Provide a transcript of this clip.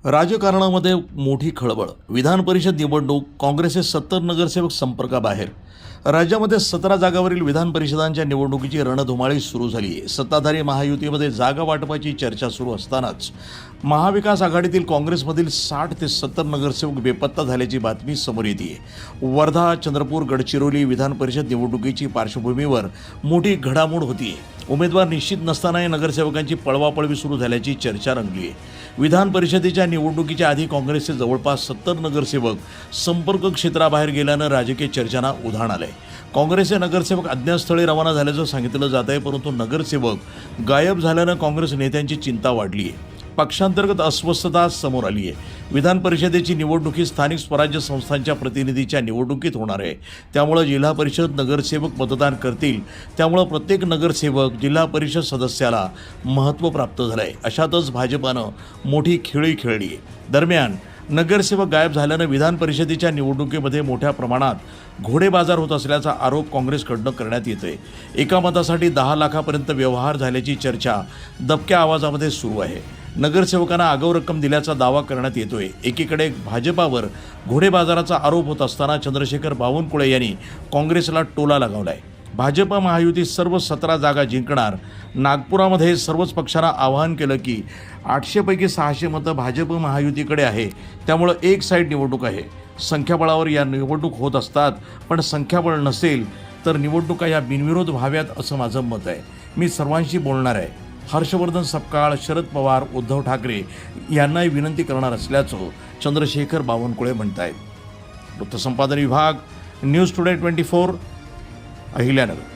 राजकारणामध्ये मोठी खळबळ. विधान परिषद निवडणूक, काँग्रेसचे 70 नगरसेवक संपर्काबाहेर. राज्यामध्ये 17 जागावरील विधान परिषदांच्या निवडणुकीची रणधुमाळी सुरू झाली आहे. सत्ताधारी महायुतीमध्ये जागा वाटपाची चर्चा सुरू असतानाच महाविकास आघाडीतील काँग्रेसमधील 60 ते 70 नगरसेवक बेपत्ता झाल्याची बातमी समोर येते. वर्धा, चंद्रपूर, गडचिरोली विधान परिषद निवडणुकीची पार्श्वभूमीवर मोठी घडामोड होती. उमेदवार निश्चित नसतानाही नगरसेवकांची पळवापळवी सुरू झाल्याची चर्चा रंगली आहे. विधान परिषदेच्या निवडणुकीच्या आधी काँग्रेसचे जवळपास 70 नगरसेवक संपर्क क्षेत्राबाहेर गेल्यानं राजकीय चर्चांना उधाण आलंय. काँग्रेसचे नगरसेवक अज्ञातस्थळी रवाना झाल्याचं सांगितलं जात आहे, परंतु नगरसेवक गायब झाल्यानं काँग्रेस नेत्यांची चिंता वाढली आहे. पक्षांतर्गत अस्वस्थता समोर आली आहे. विधान परिषदेची निवडणूक ही स्थानिक स्वराज्य संस्थांच्या प्रतिनिधीच्या निवडणुकीत होणार आहे. त्यामुळे जिल्हा परिषद नगरसेवक मतदान करतील. त्यामुळे प्रत्येक नगरसेवक जिल्हा परिषद सदस्याला महत्त्व प्राप्त झालं आहे. अशातच भाजपानं मोठी खेळी खेळली आहे. दरम्यान नगरसेवक गायब झाल्यानं विधान परिषदेच्या निवडणुकीमध्ये मोठ्या प्रमाणात घोडेबाजार होत असल्याचा आरोप काँग्रेसकडनं करण्यात येतोय. एका मतासाठी 10 लाखापर्यंत व्यवहार झाल्याची चर्चा दबक्या आवाजामध्ये सुरू आहे. नगरसेवकांना आगाऊ रक्कम दिल्याचा दावा करण्यात येतोय. एकीकडे भाजपावर घोडेबाजाराचा आरोप होत असताना चंद्रशेखर बावनकुळे यांनी काँग्रेसला टोला लगावलाय. भाजप महायुती सर्व 17 जागा जिंकणार. नागपुरामध्ये सर्वच पक्षांना आवाहन केलं की 800 पैकी 600 मतं भाजप महायुतीकडे आहे. त्यामुळं एक साईड निवडणूक आहे. संख्याबळावर या निवडणूक होत असतात, पण संख्याबळ नसेल तर निवडणुका या बिनविरोध व्हाव्यात असं माझं मत आहे. मी सर्वांशी बोलणार आहे. हर्षवर्धन सपकाळ, शरद पवार, उद्धव ठाकरे यांनाही विनंती करणार असल्याचं चंद्रशेखर बावनकुळे म्हणत आहेत. वृत्तसंपादन विभाग, न्यूज टुडे 24, अहिल्यानगर.